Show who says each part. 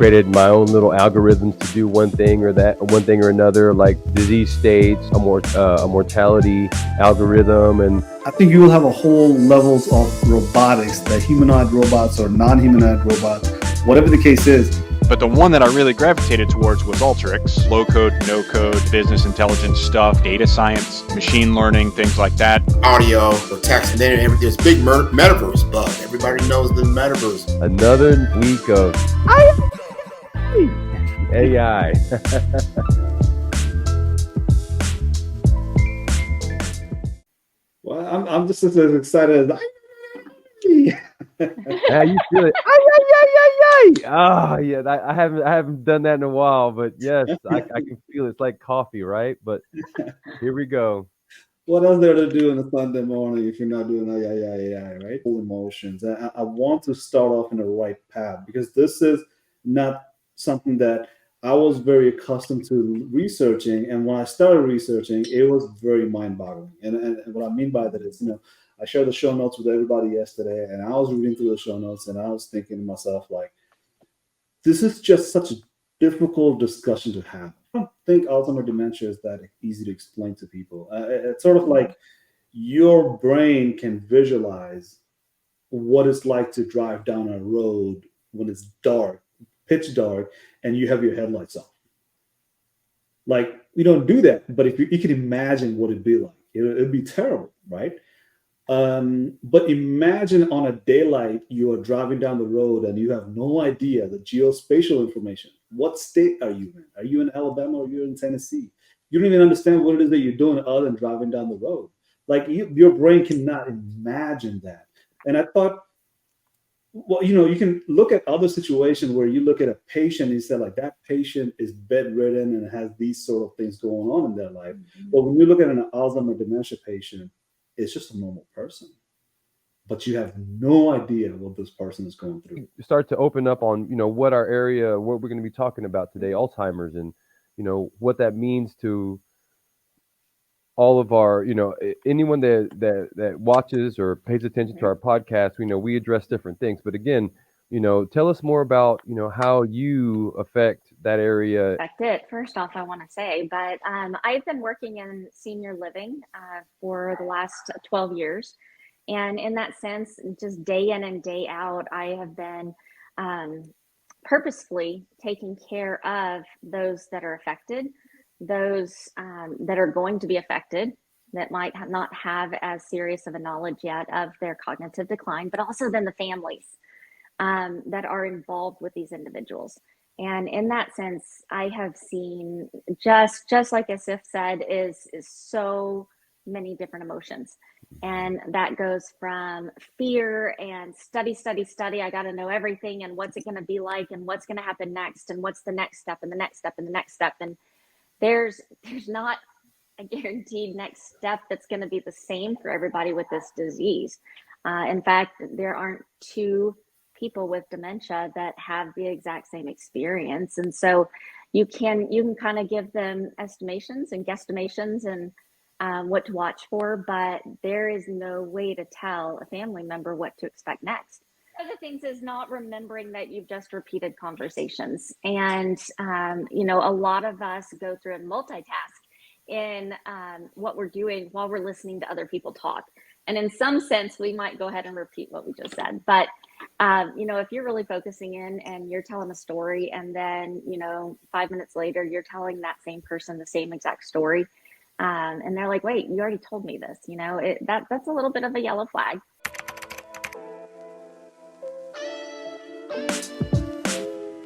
Speaker 1: created my own little algorithms to do one thing or another, like disease states, a mortality algorithm. And
Speaker 2: I think you will have a whole levels of robotics, the humanoid robots or non-humanoid robots, whatever the case is.
Speaker 3: But the one that I really gravitated towards was Alteryx. Low code, no code, business intelligence stuff, data science, machine learning, things like that.
Speaker 4: Audio or text, and then there's big metaverse bug. Everybody knows the metaverse.
Speaker 1: Another week of AI.
Speaker 2: Well, I'm just as excited as
Speaker 1: How you feel it? Ah, yeah. I haven't done that in a while, but yes, I can feel it. It's like coffee, right? But here we go.
Speaker 2: What else there to do on a Sunday morning if you're not doing right? Full emotions. I want to start off in the right path because this is not something that I was very accustomed to researching. And when I started researching, it was very mind-boggling. And what I mean by that is, I shared the show notes with everybody yesterday, and I was reading through the show notes, and I was thinking to myself, like, this is just such a difficult discussion to have. I don't think Alzheimer's dementia is that easy to explain to people. It's sort of like your brain can visualize what it's like to drive down a road when it's dark, pitch dark, and you have your headlights on. Like, we don't do that, but if you can imagine what it'd be like, it'd be terrible, right? But imagine on a daylight, you are driving down the road and you have no idea the geospatial information. What state are you in? Are you in Alabama or you're in Tennessee? You don't even understand what it is that you're doing other than driving down the road. Like your brain cannot imagine that. And I thought, well, you can look at other situations where you look at a patient and you say, like, that patient is bedridden and has these sort of things going on in their life. Mm-hmm. But when you look at an Alzheimer's dementia patient, it's just a normal person, but you have no idea what this person is going through.
Speaker 1: You start to open up on, what we're going to be talking about today, Alzheimer's, and, what that means to all of our, anyone that watches or pays attention to our podcast. We address different things, but again, tell us more about, how you affect that area.
Speaker 5: Affect it. First off, I want to say, but I've been working in senior living for the last 12 years. And in that sense, just day in and day out, I have been purposefully taking care of those that are affected, those that are going to be affected, that might not have as serious of a knowledge yet of their cognitive decline, but also then the families that are involved with these individuals. And in that sense, I have seen just like Asif said, is so many different emotions. And that goes from fear and study. I got to know everything and what's it going to be like and what's going to happen next and what's the next step and the next step and the next step. And there's not a guaranteed next step that's going to be the same for everybody with this disease. In fact, there aren't two people with dementia that have the exact same experience. And so you can kind of give them estimations and guesstimations and what to watch for, but there is no way to tell a family member what to expect next. Other things is not remembering that you've just repeated conversations. And, a lot of us go through and multitask in what we're doing while we're listening to other people talk. And in some sense, we might go ahead and repeat what we just said. But, if you're really focusing in and you're telling a story and then, 5 minutes later, you're telling that same person the same exact story. And they're like, wait, you already told me this, that's a little bit of a yellow flag.